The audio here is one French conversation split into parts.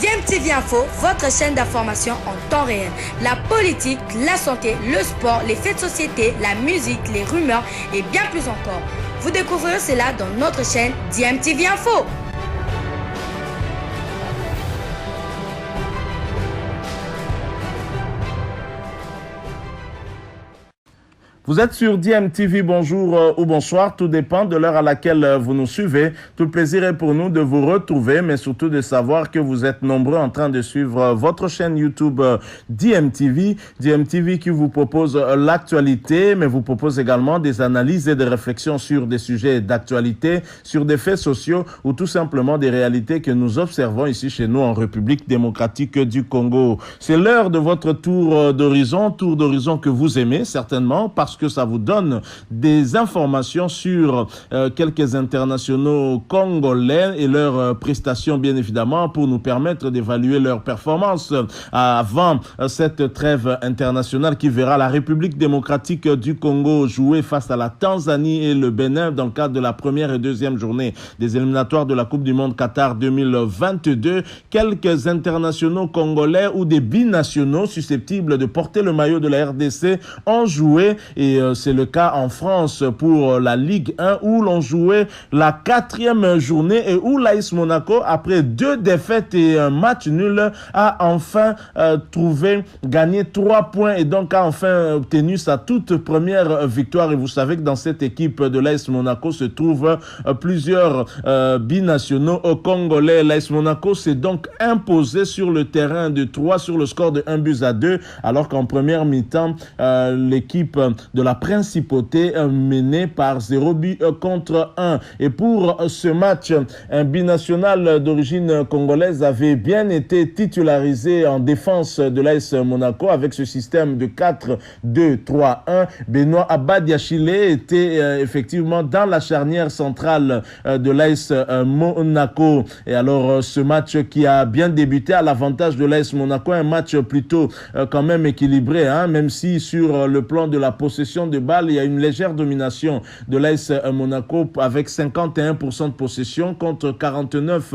DMTV Info, votre chaîne d'information en temps réel. La politique, la santé, le sport, les faits de société, la musique, les rumeurs et bien plus encore. Vous découvrirez cela dans notre chaîne DMTV Info. Vous êtes sur DMTV, bonjour ou bonsoir, tout dépend de l'heure à laquelle vous nous suivez. Tout le plaisir est pour nous de vous retrouver, mais surtout de savoir que vous êtes nombreux en train de suivre votre chaîne YouTube DMTV. DMTV qui vous propose l'actualité, mais vous propose également des analyses et des réflexions sur des sujets d'actualité, sur des faits sociaux ou tout simplement des réalités que nous observons ici chez nous en République démocratique du Congo. C'est l'heure de votre tour d'horizon que vous aimez certainement parce que ça vous donne des informations sur quelques internationaux congolais et leurs prestations bien évidemment pour nous permettre d'évaluer leurs performances avant cette trêve internationale qui verra la République démocratique du Congo jouer face à la Tanzanie et le Bénin dans le cadre de la première et deuxième journée des éliminatoires de la Coupe du Monde Qatar 2022. Quelques internationaux congolais ou des binationaux susceptibles de porter le maillot de la RDC ont joué et c'est le cas en France pour la Ligue 1 où l'on jouait la 4e journée et où l'AS Monaco, après 2 défaites et un match nul, a enfin gagné 3 points et donc a enfin obtenu sa toute première victoire. Et vous savez que dans cette équipe de l'AS Monaco se trouvent plusieurs binationaux congolais. L'AS Monaco s'est donc imposé sur le terrain de 3 sur le score de 1-2 alors qu'en première mi-temps, l'équipe de la principauté menée par 0-1. Et pour ce match, un binational d'origine congolaise avait bien été titularisé en défense de l'AS Monaco avec ce système de 4-2-3-1. Benoît Abadiachile était effectivement dans la charnière centrale de l'AS Monaco. Et alors ce match qui a bien débuté à l'avantage de l'AS Monaco, un match plutôt quand même équilibré, même si sur le plan de la possession de balles, il y a une légère domination de l'AS Monaco avec 51% de possession contre 49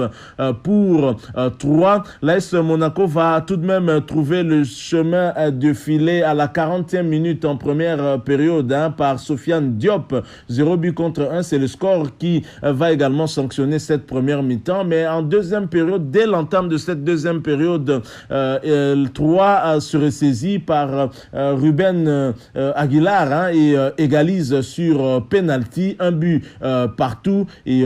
pour 3. L'AS Monaco va tout de même trouver le chemin de filet à la 40e minute en première période par Sofiane Diop. 0-1, c'est le score qui va également sanctionner cette première mi-temps. Mais en deuxième période, dès l'entame de cette deuxième période, 3 se ressaisit par Ruben Aguilar et égalise sur penalty, 1 but partout et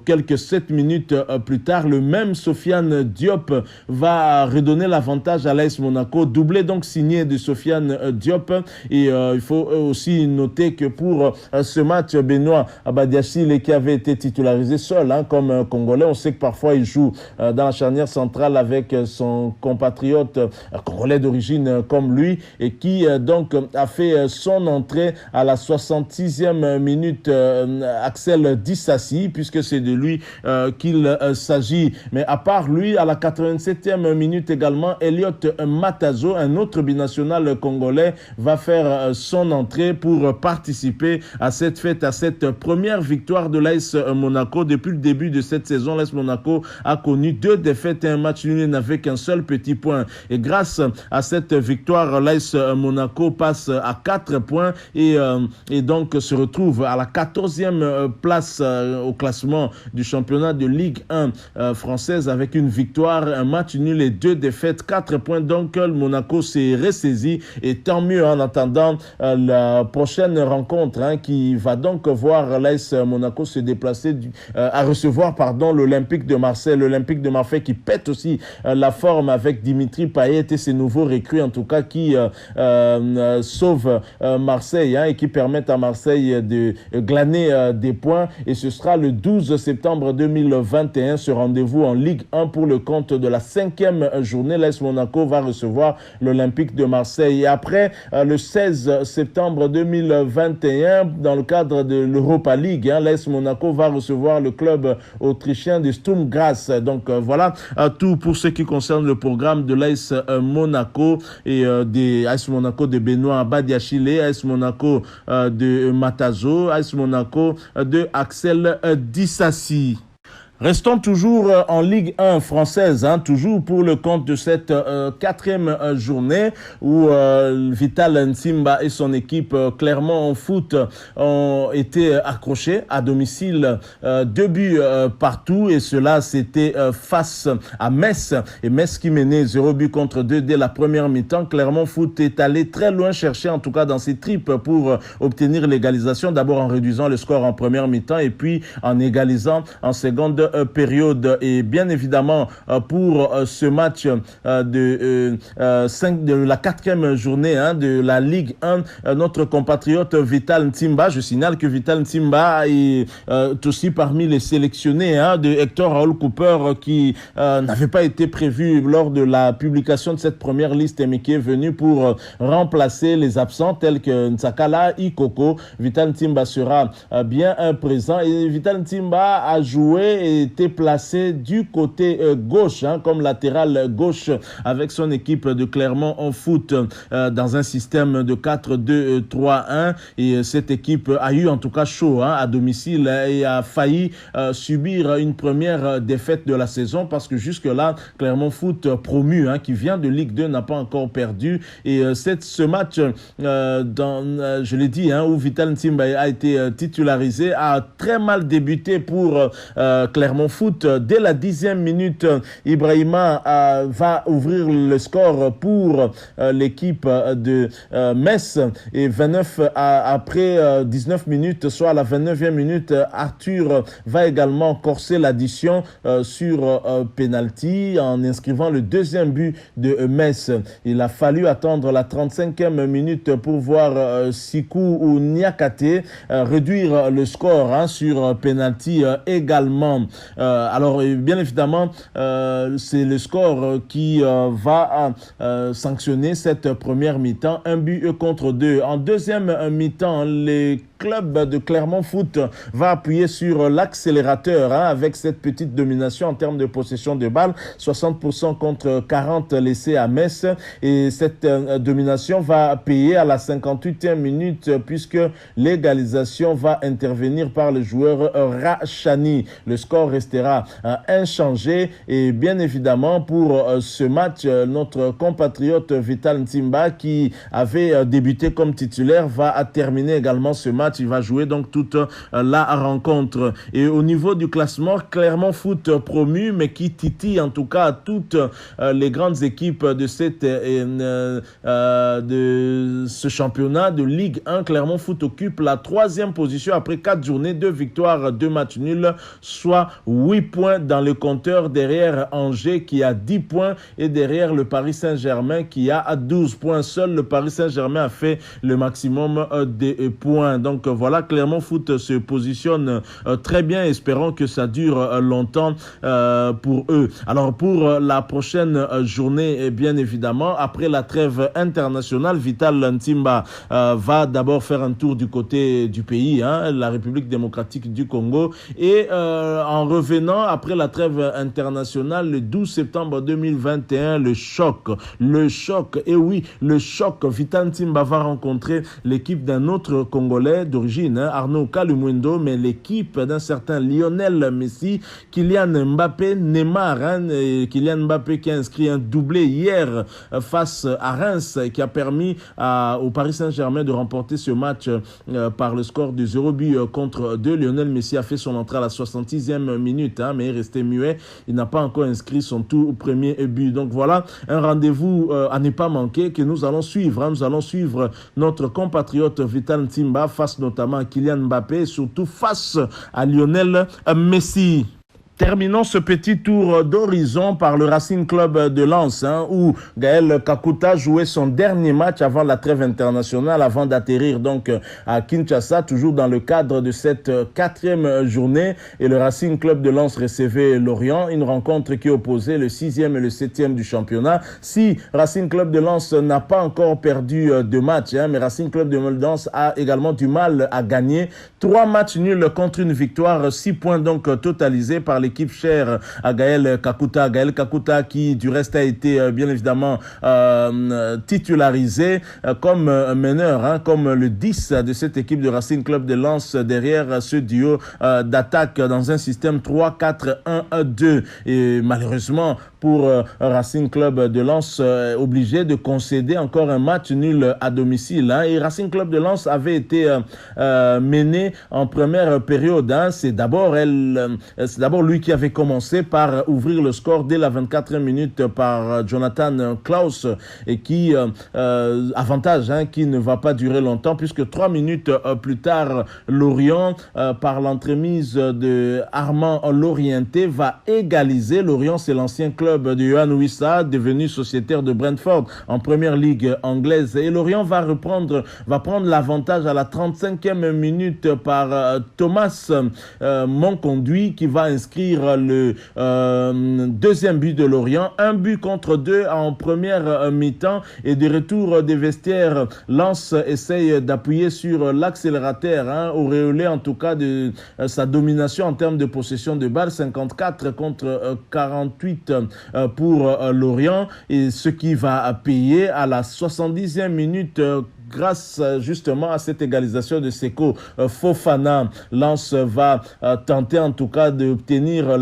quelques 7 minutes plus tard, le même Sofiane Diop va redonner l'avantage à l'AS Monaco, doublé donc signé de Sofiane Diop et il faut aussi noter que pour ce match, Benoît Abadiachile qui avait été titularisé seul comme Congolais, on sait que parfois il joue dans la charnière centrale avec son compatriote congolais d'origine comme lui et qui donc a fait son entrée à la 66e minute, Axel Dissassi, puisque c'est de lui qu'il s'agit. Mais à part lui, à la 87e minute également, Elliot Matazo, un autre binational congolais, va faire son entrée pour participer à cette fête, à cette première victoire de l'AS Monaco. Depuis le début de cette saison, l'AS Monaco a connu 2 défaites et un match nul, n'avait qu'un seul petit point. Et grâce à cette victoire, l'AS Monaco passe à 4 points et donc se retrouve à la 14e place au classement du championnat de Ligue 1 française avec une victoire, un match nul et 2 défaites, 4 points. Donc le Monaco s'est ressaisi et tant mieux en attendant la prochaine rencontre qui va donc voir l'AS Monaco se déplacer à recevoir l'Olympique de Marseille. L'Olympique de Marseille qui pète aussi la forme avec Dimitri Payet et ses nouveaux recrues en tout cas qui sauvent Marseille et qui permettent à Marseille de glaner des points et ce sera le 12 septembre 2021 ce rendez-vous en Ligue 1 pour le compte de la 5e journée. L'AS Monaco va recevoir l'Olympique de Marseille et après le 16 septembre 2021 dans le cadre de l'Europa League, l'AS Monaco va recevoir le club autrichien de Sturm Graz. Donc voilà tout pour ce qui concerne le programme de l'AS Monaco et des AS Monaco de Benoît Abadiachile, AS Monaco de Matazo, AS Monaco de Axel Dissassi. Restons toujours en Ligue 1 française, toujours pour le compte de cette quatrième journée où Vital Nsimba et son équipe Clermont en foot ont été accrochés à domicile 2 buts partout et cela c'était face à Metz et Metz qui menait 0 but contre 2 dès la première mi-temps. Clermont Foot est allé très loin chercher en tout cas dans ses tripes pour obtenir l'égalisation, d'abord en réduisant le score en première mi-temps et puis en égalisant en seconde période. Et bien évidemment pour ce match de la quatrième journée de la Ligue 1, notre compatriote Vital Nsimba, je signale que Vital Nsimba est aussi parmi les sélectionnés de Hector Raoul Cooper qui n'avait pas été prévu lors de la publication de cette première liste mais qui est venu pour remplacer les absents tels que Nsakala, Ikoko. Vital Nsimba sera bien présent et Vital Nsimba a joué et été placé du côté gauche comme latéral gauche avec son équipe de Clermont en foot dans un système de 4-2-3-1 et cette équipe a eu en tout cas chaud à domicile et a failli subir une première défaite de la saison parce que jusque-là Clermont Foot promu qui vient de Ligue 2 n'a pas encore perdu et ce match je l'ai dit où Vital Nsimba a été titularisé a très mal débuté pour Clermont Foot. Dès la 10e minute, Ibrahima va ouvrir le score pour l'équipe de Metz et 29 après 19 minutes, soit à la 29e minute, Arthur va également corser l'addition sur penalty en inscrivant le deuxième but de Metz. Il a fallu attendre la 35e minute pour voir Sikou ou Niakate réduire le score sur penalty également. Alors bien évidemment c'est le score qui va sanctionner cette première mi-temps, 1 but contre 2. En deuxième mi-temps, les club de Clermont Foot va appuyer sur l'accélérateur avec cette petite domination en termes de possession de balle, 60% contre 40 laissés à Metz et cette domination va payer à la 58e minute puisque l'égalisation va intervenir par le joueur Rachani. Le score restera inchangé et bien évidemment pour ce match, notre compatriote Vital Nsimba qui avait débuté comme titulaire va terminer également ce match. Il va jouer donc toute la rencontre. Et au niveau du classement, Clermont Foot promu, mais qui titille en tout cas toutes les grandes équipes de ce championnat de Ligue 1. Clermont Foot occupe la 3e position après 4 journées, 2 victoires, 2 matchs nuls, soit 8 points dans le compteur derrière Angers qui a 10 points et derrière le Paris Saint-Germain qui a 12 points. Seul le Paris Saint-Germain a fait le maximum des points. Donc voilà, Clermont Foot se positionne très bien, espérons que ça dure longtemps pour eux. Alors pour la prochaine journée, bien évidemment, après la trêve internationale, Vital Nsimba va d'abord faire un tour du côté du pays, la République démocratique du Congo, et en revenant après la trêve internationale, le 12 septembre 2021, le choc, et oui, le choc, Vital Nsimba va rencontrer l'équipe d'un autre Congolais d'origine, Arnaud Kalumwendo, mais l'équipe d'un certain Lionel Messi, Kylian Mbappé, Neymar, Kylian Mbappé qui a inscrit un doublé hier face à Reims, qui a permis au Paris Saint-Germain de remporter ce match par le score de 0 but contre 2. Lionel Messi a fait son entrée à la 66e minute, mais est resté muet. Il n'a pas encore inscrit son tout premier but. Donc voilà, un rendez-vous à ne pas manquer que nous allons suivre. Nous allons suivre notre compatriote Vital Nsimba face notamment à Kylian Mbappé et surtout face à Lionel Messi. Terminons ce petit tour d'horizon par le Racing Club de Lens, où Gaël Kakuta jouait son dernier match avant la trêve internationale, avant d'atterrir donc à Kinshasa, toujours dans le cadre de cette 4e journée. Et le Racing Club de Lens recevait Lorient, une rencontre qui opposait le 6e et le 7e du championnat. Si Racing Club de Lens n'a pas encore perdu de match, mais Racing Club de Lens a également du mal à gagner. 3 matchs nuls contre une victoire, 6 points donc totalisés par l'équipe l'équipe chère à Gaël Kakuta. Gaël Kakuta qui du reste a été bien évidemment titularisé comme meneur, comme le 10 de cette équipe de Racing Club de Lens derrière ce duo d'attaque dans un système 3-4-1-2. Et malheureusement pour Racing Club de Lens, obligé de concéder encore un match nul à domicile. Et Racing Club de Lens avait été mené en première période. C'est d'abord lui qui avait commencé par ouvrir le score dès la 24e minute par Jonathan Klaus et qui avantage qui ne va pas durer longtemps puisque 3 minutes plus tard, Lorient par l'entremise de Armand Lorienté va égaliser. Lorient, c'est l'ancien club de Yohan Wissa, devenu sociétaire de Brentford en première ligue anglaise. Et Lorient va prendre l'avantage à la 35e minute par Thomas Monconduit qui va inscrire le deuxième but de Lorient. 1 but contre 2 en première mi-temps et de retour des vestiaires, Lens essaye d'appuyer sur l'accélérateur, auréolé en tout cas de sa domination en termes de possession de balle, 54 contre 48 pour Lorient, et ce qui va payer à la 70e minute grâce justement à cette égalisation de Seko Fofana. Lens va tenter en tout cas d'obtenir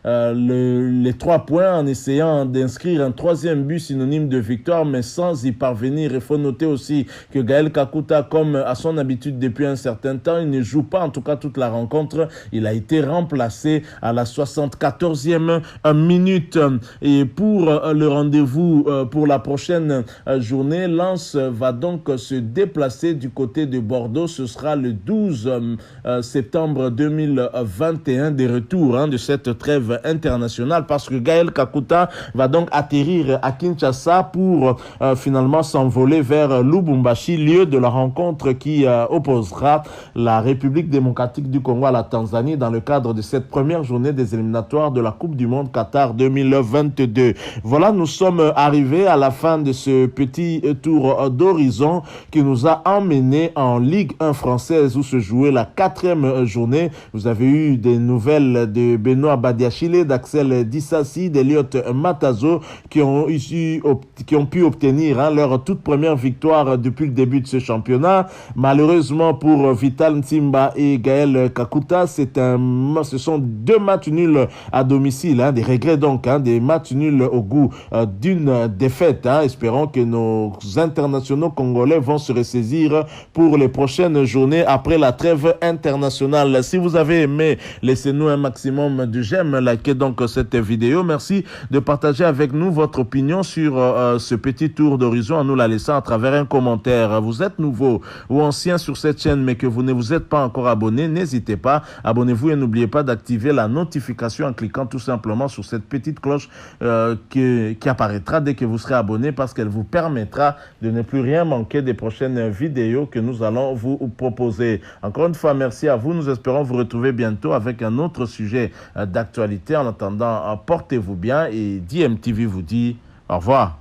les 3 points en essayant d'inscrire un 3e but synonyme de victoire, mais sans y parvenir. Il faut noter aussi que Gaël Kakuta, comme à son habitude depuis un certain temps, il ne joue pas en tout cas toute la rencontre. Il a été remplacé à la 74e minute. Et pour le rendez-vous pour la prochaine journée, Lens va donc se déplacer du côté de Bordeaux. Ce sera le 12 septembre 2021, des retours de cette trêve internationale, parce que Gaël Kakuta va donc atterrir à Kinshasa pour finalement s'envoler vers Lubumbashi, lieu de la rencontre qui opposera la République démocratique du Congo à la Tanzanie dans le cadre de cette première journée des éliminatoires de la Coupe du Monde Qatar 2022. Voilà, nous sommes arrivés à la fin de ce petit tour d'horizon qui nous a emmenés en Ligue 1 française où se jouait la 4e journée. Vous avez eu des nouvelles de Benoît Badiachile, d'Axel Dissassi, d'Eliott Matazo qui ont pu obtenir leur toute première victoire depuis le début de ce championnat. Malheureusement pour Vital Nsimba et Gaël Kakuta, ce sont 2 matchs nuls à domicile, des regrets donc, des matchs nuls au goût d'une défaite. Espérons que nos internationaux congolais vont se ressaisir pour les prochaines journées après la trêve internationale. Si vous avez aimé, laissez-nous un maximum de j'aime, likez donc cette vidéo. Merci de partager avec nous votre opinion sur ce petit tour d'horizon en nous la laissant à travers un commentaire. Vous êtes nouveau ou ancien sur cette chaîne mais que vous ne vous êtes pas encore abonné, n'hésitez pas, abonnez-vous et n'oubliez pas d'activer la notification en cliquant tout simplement sur cette petite cloche qui apparaîtra dès que vous serez abonné, parce qu'elle vous permettra de ne plus rien manquer des prochaines vidéos que nous allons vous proposer. Encore une fois, merci à vous. Nous espérons vous retrouver bientôt avec un autre sujet d'actualité. En attendant, portez-vous bien et DMTV vous dit au revoir.